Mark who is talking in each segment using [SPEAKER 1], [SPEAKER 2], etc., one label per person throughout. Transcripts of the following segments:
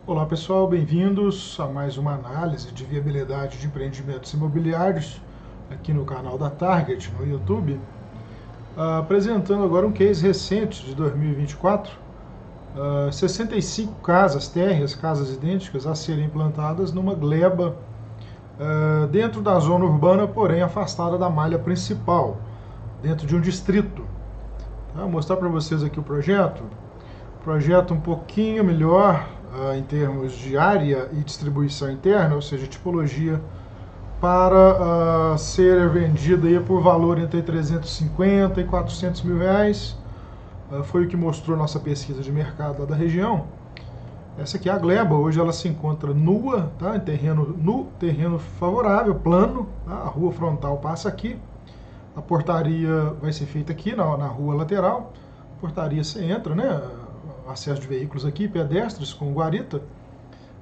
[SPEAKER 1] Olá pessoal, bem-vindos a mais uma análise de viabilidade de empreendimentos imobiliários aqui no canal da Target no YouTube, apresentando agora um case recente de 2024, 65 casas térreas, casas idênticas a serem implantadas numa gleba dentro da zona urbana, porém afastada da malha principal, dentro de um distrito. Vou mostrar para vocês aqui o projeto um pouquinho melhor em termos de área e distribuição interna, ou seja, tipologia, para ser vendida aí por valor entre 350 e 400 mil reais. Foi o que mostrou nossa pesquisa de mercado lá da região. Essa aqui é a gleba, hoje ela se encontra nua, tá? No terreno favorável, plano, tá? A rua frontal passa aqui, a portaria vai ser feita aqui na rua lateral, a portaria você entra, né? Acesso de veículos aqui, pedestres com guarita.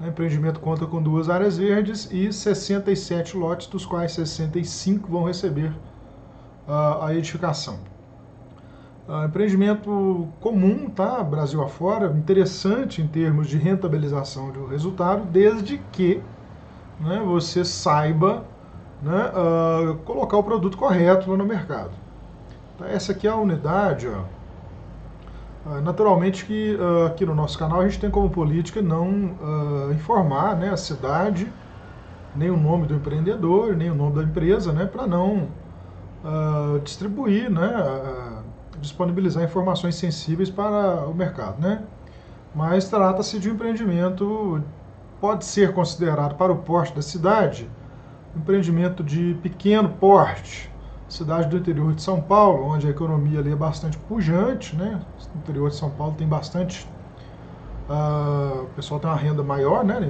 [SPEAKER 1] O empreendimento conta com 2 áreas verdes e 67 lotes, dos quais 65 vão receber a edificação. Empreendimento comum, tá? Brasil afora, interessante em termos de rentabilização do resultado, desde que, né, você saiba, né, colocar o produto correto lá no mercado. Tá? Essa aqui é a unidade, ó. Naturalmente que aqui no nosso canal a gente tem como política não informar, né, a cidade, nem o nome do empreendedor, nem o nome da empresa, né, para não distribuir, né, disponibilizar informações sensíveis para o mercado, né? Mas trata-se de um empreendimento, pode ser considerado para o porte da cidade, um empreendimento de pequeno porte, cidade do interior de São Paulo, onde a economia ali é bastante pujante, né? No interior de São Paulo tem bastante, o pessoal tem uma renda maior, né,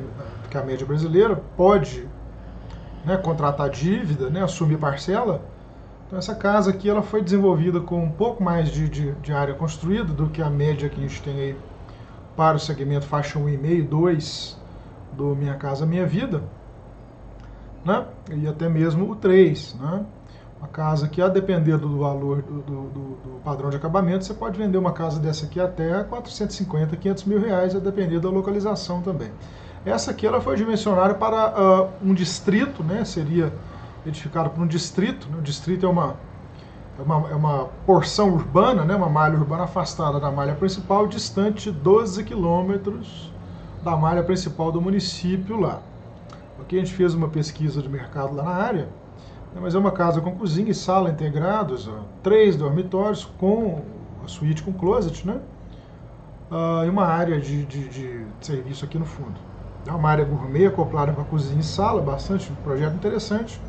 [SPEAKER 1] do que a média brasileira, pode, né, contratar dívida, né, assumir parcela. Então essa casa aqui ela foi desenvolvida com um pouco mais de área construída do que a média que a gente tem aí para o segmento faixa 1,5, 2 do Minha Casa Minha Vida, né? E até mesmo o 3, né? Uma casa que, a depender do valor do padrão de acabamento, você pode vender uma casa dessa aqui até 450, 500 mil reais, a depender da localização também. Essa aqui ela foi dimensionada para um distrito, né? Seria edificado por um distrito, né? O distrito é uma porção urbana, né? Uma malha urbana afastada da malha principal, distante 12 quilômetros da malha principal do município lá. Aqui a gente fez uma pesquisa de mercado lá na área, mas é uma casa com cozinha e sala integrados, 3 dormitórios com a suíte com closet, né? E uma área de serviço aqui no fundo. É uma área gourmet acoplada com a cozinha e sala, bastante, um projeto interessante,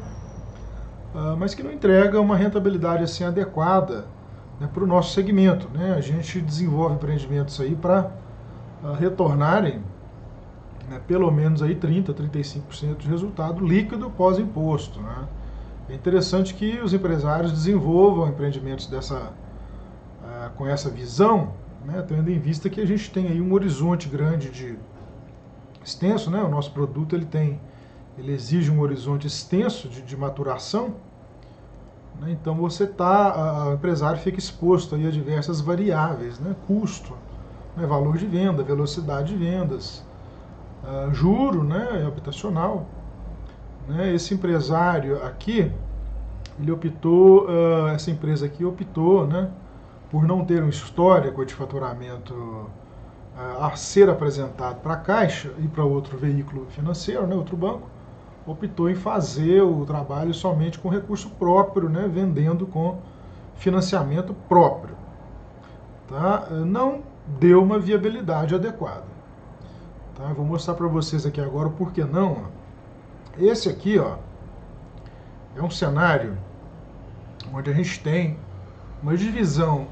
[SPEAKER 1] mas que não entrega uma rentabilidade assim adequada, né, para o nosso segmento, né? A gente desenvolve empreendimentos aí para retornarem, né, pelo menos aí 30, 35% de resultado líquido pós-imposto, né? É interessante que os empresários desenvolvam empreendimentos com essa visão, né, tendo em vista que a gente tem aí um horizonte grande de extenso, né? O nosso produto ele exige um horizonte extenso de maturação, né? Então o empresário fica exposto aí a diversas variáveis, né? Custo, né? Valor de venda, velocidade de vendas, juro, né? Habitacional. Né? Esse empresário aqui, ele optou, essa empresa aqui optou, né, por não ter um histórico de faturamento a ser apresentado para a Caixa e para outro veículo financeiro, né, outro banco, optou em fazer o trabalho somente com recurso próprio, né, vendendo com financiamento próprio. Tá? Não deu uma viabilidade adequada. Tá? Eu vou mostrar para vocês aqui agora o porquê não. Esse aqui, ó, é um cenário onde a gente tem uma divisão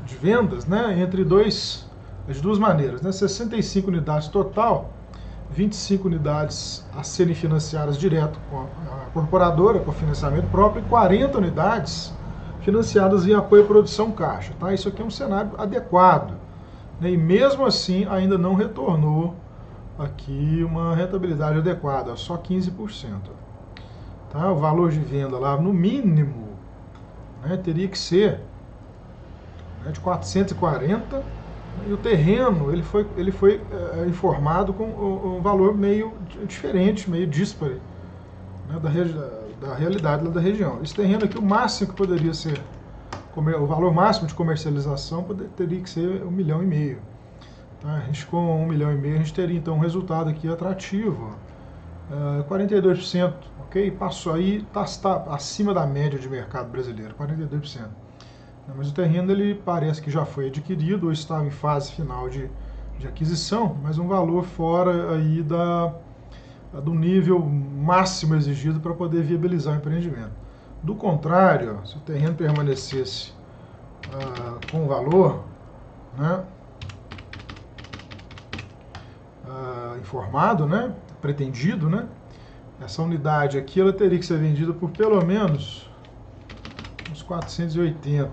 [SPEAKER 1] de vendas, né, entre de duas maneiras, né, 65 unidades total, 25 unidades a serem financiadas direto com a incorporadora, com financiamento próprio, e 40 unidades financiadas em apoio à produção caixa. Tá? Isso aqui é um cenário adequado, né, e mesmo assim ainda não retornou aqui uma rentabilidade adequada, só 15%. Tá? O valor de venda lá, no mínimo, né, teria que ser, né, de 440 E o terreno ele foi informado com um valor meio diferente, meio díspare, né, da realidade da região. Esse terreno aqui, o máximo que poderia ser, o valor máximo de comercialização teria que ser 1,5 milhão. Tá? A gente, com 1,5 milhão, a gente teria então um resultado aqui atrativo, 42%, ok? Passou aí, está acima da média de mercado brasileiro, 42%. Mas o terreno ele parece que já foi adquirido ou estava em fase final de aquisição, mas um valor fora aí do nível máximo exigido para poder viabilizar o empreendimento. Do contrário, se o terreno permanecesse com o valor, né, informado, né, pretendido, né, essa unidade aqui ela teria que ser vendida por pelo menos uns 480,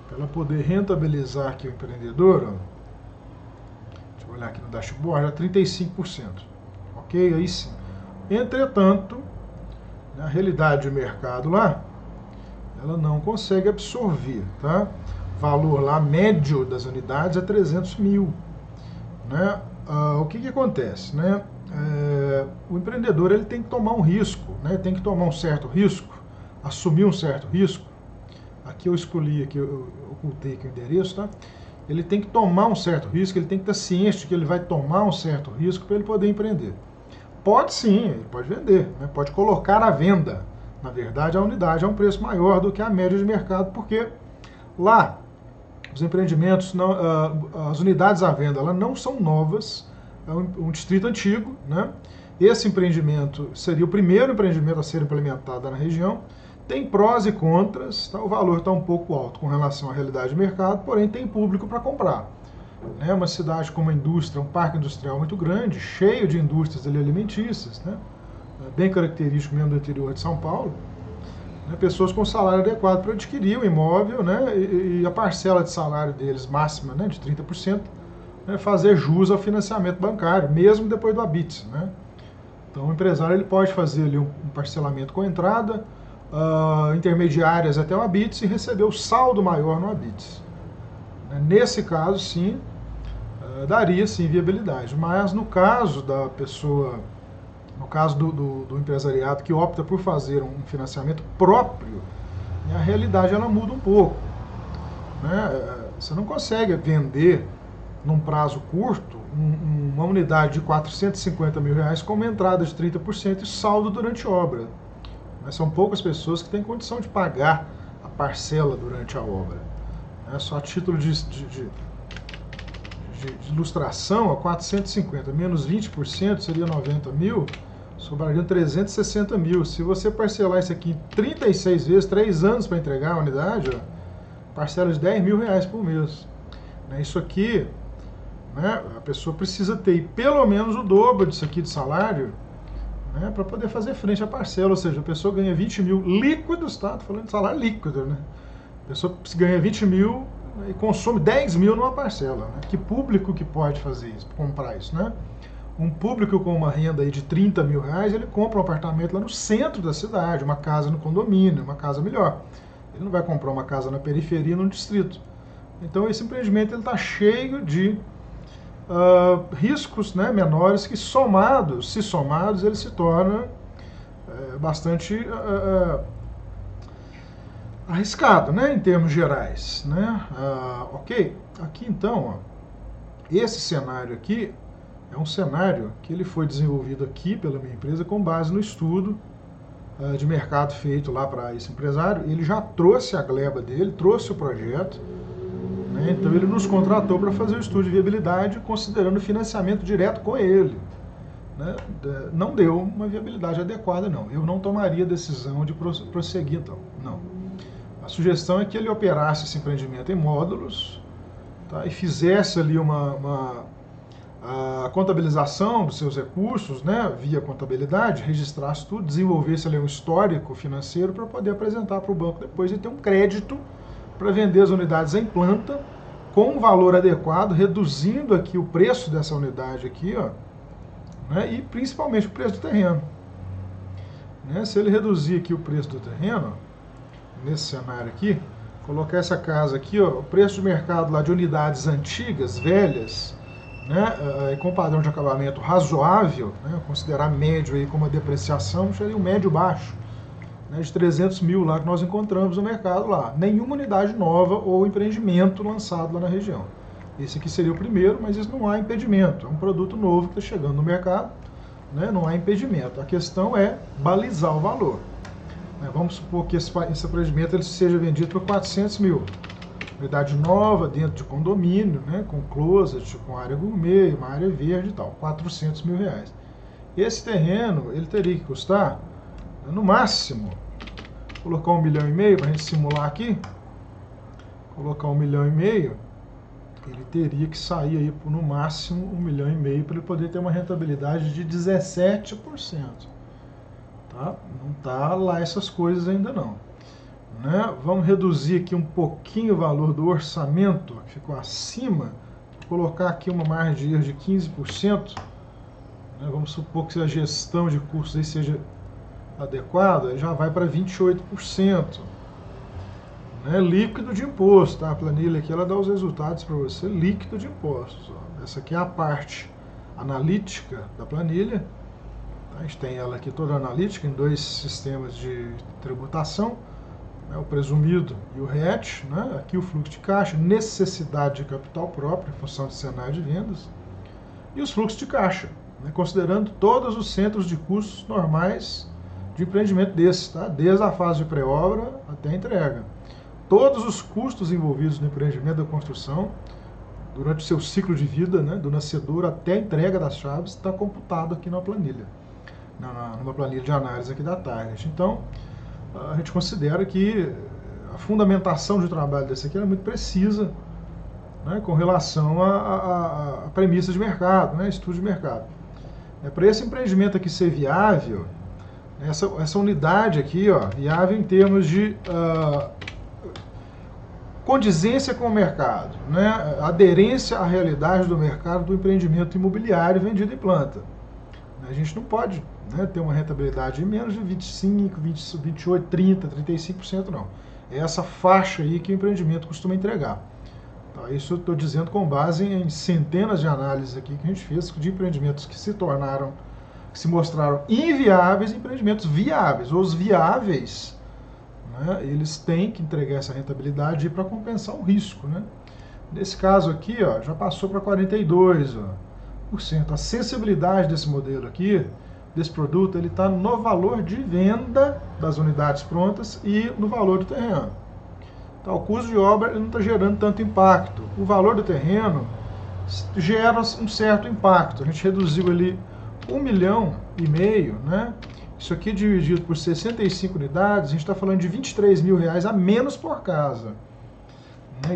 [SPEAKER 1] para ela poder rentabilizar aqui o empreendedor, ó. Deixa eu olhar aqui no dashboard, a 35%, ok? Aí sim. Entretanto, a realidade do mercado lá, ela não consegue absorver, tá? Valor lá médio das unidades é 300 mil, né? O que acontece, né? O empreendedor ele tem que tomar um risco, né? Tem que tomar um certo risco, assumir um certo risco. Aqui eu escolhi, aqui eu ocultei aqui o endereço, tá? Ele tem que tomar um certo risco, ele tem que estar ciente de que ele vai tomar um certo risco para ele poder empreender. Pode sim, ele pode vender, né? Pode colocar à venda, na verdade, a unidade a um preço maior do que a média de mercado, porque lá os empreendimentos, as unidades à venda, elas não são novas, é um distrito antigo, né? Esse empreendimento seria o primeiro empreendimento a ser implementado na região. Tem prós e contras, tá? O valor está um pouco alto com relação à realidade do mercado, porém tem público para comprar. É uma cidade com uma indústria, um parque industrial muito grande, cheio de indústrias alimentícias, né? Bem característico mesmo do interior de São Paulo. Né? Pessoas com salário adequado para adquirir o imóvel, né? E a parcela de salário deles máxima, né? De 30%, né? Fazer jus ao financiamento bancário, mesmo depois do habite, né? Então o empresário ele pode fazer ali um parcelamento com entrada, intermediárias até o habite e receber o saldo maior no habite. Nesse caso, sim, daria sim viabilidade, mas no caso da pessoa, no caso do empresariado que opta por fazer um financiamento próprio, a realidade ela muda um pouco, né? Você não consegue vender num prazo curto uma unidade de 450 mil reais com uma entrada de 30% e saldo durante a obra. Mas são poucas pessoas que têm condição de pagar a parcela durante a obra. Só a título de ilustração, a 450 menos 20% seria 90 mil, sobrariam 360 mil. Se você parcelar isso aqui em 36 vezes, 3 anos para entregar a unidade, ó, parcela de 10 mil reais por mês. Isso aqui, né, a pessoa precisa ter pelo menos o dobro disso aqui de salário, né, para poder fazer frente à parcela. Ou seja, a pessoa ganha 20 mil líquidos, tá? Estou falando de salário líquido, né? A pessoa ganha 20 mil e consome 10 mil numa parcela. Né? Que público que pode fazer isso, comprar isso, né? Um público com uma renda aí de 30 mil reais, ele compra um apartamento lá no centro da cidade, uma casa no condomínio, uma casa melhor. Ele não vai comprar uma casa na periferia, num distrito. Então esse empreendimento está cheio de riscos, né, menores que somados, ele se torna bastante arriscado, né, em termos gerais, né? Ok, aqui então, ó, esse cenário aqui é um cenário que ele foi desenvolvido aqui pela minha empresa com base no estudo de mercado feito lá para esse empresário. Ele já trouxe a gleba dele, trouxe o projeto, né? Então ele nos contratou para fazer o estudo de viabilidade considerando financiamento direto com ele, né? Não deu uma viabilidade adequada, não. Eu não tomaria a decisão de prosseguir, então, não. A sugestão é que ele operasse esse empreendimento em módulos, tá? E fizesse ali a contabilização dos seus recursos, né, via contabilidade, registrasse tudo, desenvolvesse ali um histórico financeiro para poder apresentar para o banco depois e ter um crédito para vender as unidades em planta com um valor adequado, reduzindo aqui o preço dessa unidade aqui, ó, né, e principalmente o preço do terreno. Né? Se ele reduzir aqui o preço do terreno, nesse cenário aqui, Colocar essa casa aqui, ó, o preço de mercado lá de unidades antigas, velhas, né, com padrão de acabamento razoável, né, considerar médio aí como uma depreciação, seria um médio baixo, né, de 300 mil lá que nós encontramos no mercado lá. Nenhuma unidade nova ou empreendimento lançado lá na região. Esse aqui seria o primeiro, mas isso não há impedimento. É um produto novo que está chegando no mercado, né, não há impedimento. A questão é balizar o valor. Vamos supor que esse empreendimento ele seja vendido por 400 mil. Unidade nova, dentro de condomínio, né, com closet, com área gourmet, uma área verde e tal, 400 mil reais. Esse terreno, ele teria que custar, no máximo, colocar 1,5 milhão para a gente simular aqui, colocar 1,5 milhão, ele teria que sair aí por no máximo 1,5 milhão para ele poder ter uma rentabilidade de 17%. Tá? Não está lá essas coisas ainda não. Né? Vamos reduzir aqui um pouquinho o valor do orçamento, que ficou acima, vou colocar aqui uma margem de erro de 15%. Né? Vamos supor que a gestão de custos aí seja adequada, já vai para 28%. Né? Líquido de imposto, tá? A planilha aqui ela dá os resultados para você, líquido de impostos. Ó. Essa aqui é a parte analítica da planilha. A gente tem ela aqui toda analítica em dois sistemas de tributação, né, o presumido e o RET, né, aqui o fluxo de caixa, necessidade de capital próprio em função do cenário de vendas, e os fluxos de caixa, né, considerando todos os centros de custos normais de empreendimento desse, tá, desde a fase de pré-obra até a entrega. Todos os custos envolvidos no empreendimento da construção, durante o seu ciclo de vida, né, do nascedor até a entrega das chaves, está computado aqui na planilha. Numa planilha de análise aqui da Target. Então, a gente considera que a fundamentação de trabalho desse aqui é muito precisa, né, com relação à premissa de mercado, né, estudo de mercado. Para esse empreendimento aqui ser viável, essa unidade aqui, ó, viável em termos de condizência com o mercado, né, aderência à realidade do mercado do empreendimento imobiliário vendido em planta. A gente não pode, né, ter uma rentabilidade de menos de 25%, 28%, 30%, 35% não. É essa faixa aí que o empreendimento costuma entregar. Tá? Isso eu estou dizendo com base em centenas de análises aqui que a gente fez de empreendimentos que se mostraram inviáveis e empreendimentos viáveis. Os viáveis, né, eles têm que entregar essa rentabilidade para compensar o risco. Né? Nesse caso aqui, ó, já passou para 42%. A sensibilidade desse modelo aqui, desse produto, ele está no valor de venda das unidades prontas e no valor do terreno. Então, o custo de obra ele não está gerando tanto impacto. O valor do terreno gera um certo impacto. A gente reduziu ali 1,5 milhão, né? Isso aqui dividido por 65 unidades, a gente está falando de 23 mil reais a menos por casa.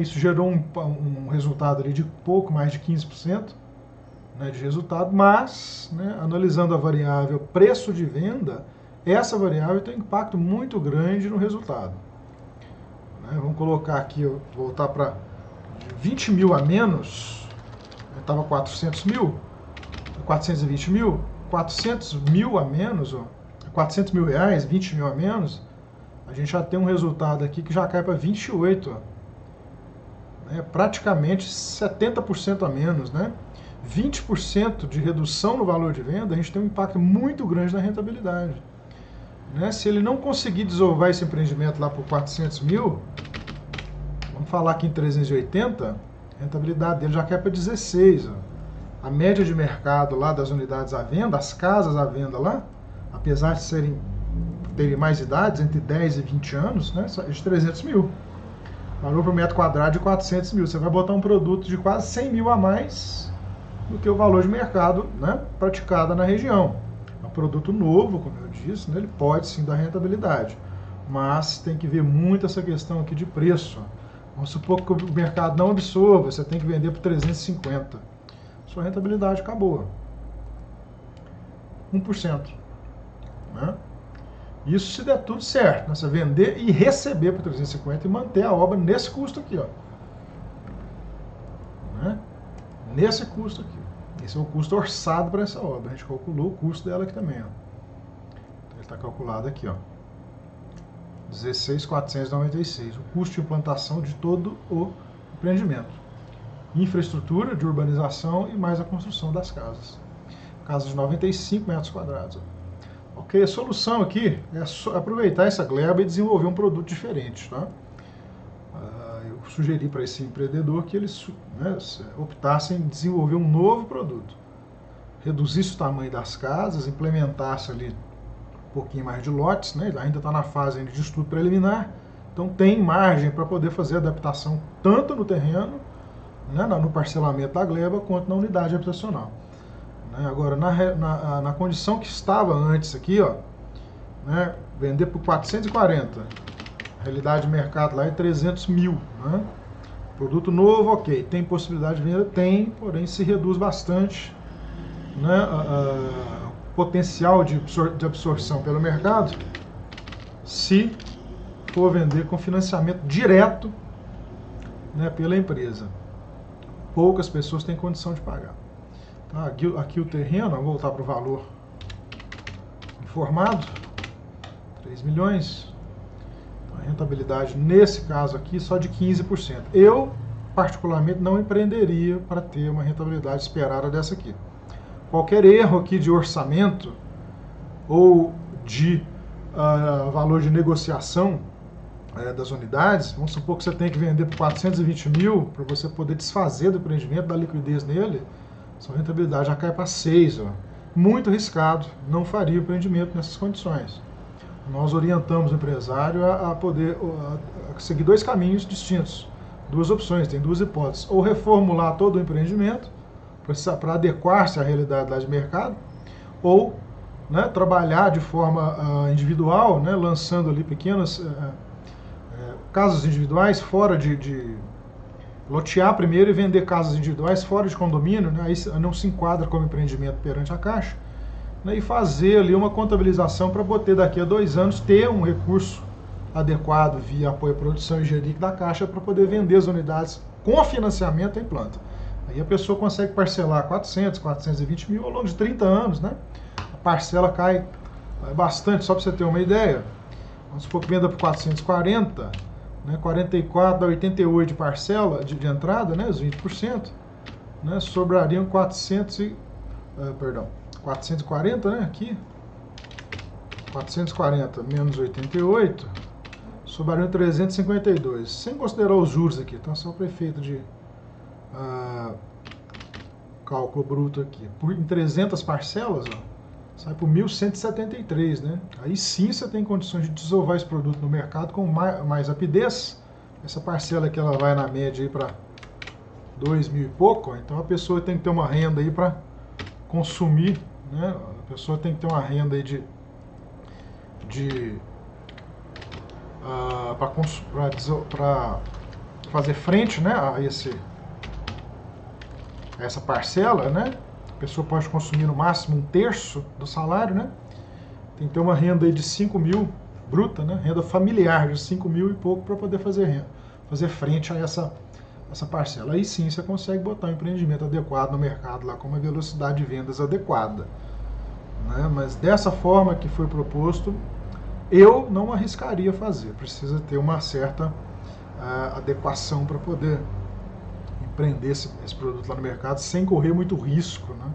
[SPEAKER 1] Isso gerou um resultado ali de pouco mais de 15%. Né, de resultado, mas, né, analisando a variável preço de venda, essa variável tem um impacto muito grande no resultado. Né, vamos colocar aqui, voltar para 20 mil a menos, estava 400 mil, 420 mil, 400 mil a menos, ó, 400 mil reais, 20 mil a menos, a gente já tem um resultado aqui que já cai para 28, ó, né, praticamente 70% a menos, né? 20% de redução no valor de venda, a gente tem um impacto muito grande na rentabilidade. Né? Se ele não conseguir desovar esse empreendimento lá por 400 mil, vamos falar aqui em 380, a rentabilidade dele já cai para 16. Ó. A média de mercado lá das unidades à venda, as casas à venda lá, apesar de terem mais idades, entre 10 e 20 anos, né, é de 300 mil. Valor por metro quadrado de 400 mil. Você vai botar um produto de quase 100 mil a mais do que o valor de mercado, né, praticado na região. É um produto novo, como eu disse, né, ele pode sim dar rentabilidade, mas tem que ver muito essa questão aqui de preço. Vamos supor que o mercado não absorva, você tem que vender por 350. Sua rentabilidade acabou. 1%. Né? Isso se der tudo certo, né? Você vender e receber por 350 e manter a obra nesse custo aqui, ó. Né? Nesse custo aqui. Esse é o custo orçado para essa obra. A gente calculou o custo dela aqui também. Ó. Ele está calculado aqui. Ó. 16.496, o custo de implantação de todo o empreendimento. Infraestrutura de urbanização e mais a construção das casas. Casas de 95 metros quadrados. Ok, a solução aqui é aproveitar essa gleba e desenvolver um produto diferente. Tá? Eu sugeri para esse empreendedor que eles optassem em desenvolver um novo produto. Reduzisse o tamanho das casas, implementasse ali um pouquinho mais de lotes, né? Ele ainda está na fase de estudo preliminar, então tem margem para poder fazer adaptação tanto no terreno, né, no parcelamento da gleba, quanto na unidade habitacional. Agora, na condição que estava antes aqui, ó, né, vender por 440, a realidade de mercado lá é 300 mil. Né? Produto novo, ok, tem possibilidade de venda? Tem, porém se reduz bastante, né, potencial de absorção pelo mercado se for vender com financiamento direto, né, pela empresa. Poucas pessoas têm condição de pagar. Tá, aqui o terreno, vou voltar para o valor informado, 3 milhões. Então, a rentabilidade nesse caso aqui só de 15%. Eu, particularmente, não empreenderia para ter uma rentabilidade esperada dessa aqui. Qualquer erro aqui de orçamento ou de valor de negociação das unidades, vamos supor que você tem que vender por 420 mil para você poder desfazer do empreendimento, dar liquidez nele, sua rentabilidade já cai para 6. Ó. Muito arriscado, não faria o empreendimento nessas condições. Nós orientamos o empresário a poder seguir dois caminhos distintos, duas opções, tem duas hipóteses. Ou reformular todo o empreendimento para adequar-se à realidade lá de mercado, ou, né, trabalhar de forma individual, né, lançando ali pequenas casas individuais fora de lotear primeiro e vender casas individuais fora de condomínio, né, aí não se enquadra como empreendimento perante a Caixa, né, e fazer ali uma contabilização para poder daqui a 2 anos ter um recurso adequado via apoio à produção e GERIC da Caixa para poder vender as unidades com financiamento em planta. Aí a pessoa consegue parcelar 400, 420 mil ao longo de 30 anos, né? A parcela cai bastante, só para você ter uma ideia. Vamos supor que venda por 440, né? 44 dá 88 de parcela de entrada, né? Os 20%, né? Sobrariam 440, né? Aqui, 440 menos 88, sobrariam 352, sem considerar os juros aqui, tá? Só para efeito de cálculo bruto aqui. Em 300 parcelas, ó, sai por 1.173, né? Aí sim você tem condições de desovar esse produto no mercado com mais rapidez. Essa parcela aqui ela vai na média aí para 2 mil e pouco, ó. Então a pessoa tem que ter uma renda aí para consumir, né? A pessoa tem que ter uma renda aí para fazer frente, né, a essa parcela, né? A pessoa pode consumir no máximo 1/3 do salário, né? Tem que ter uma renda aí de 5 mil bruta, né? Renda familiar de 5 mil e pouco para poder fazer frente a essa parcela. Aí sim você consegue botar um empreendimento adequado no mercado lá com uma velocidade de vendas adequada, né? Mas dessa forma que foi proposto, eu não arriscaria fazer. Precisa ter uma certa adequação para poder empreender esse produto lá no mercado sem correr muito risco, né?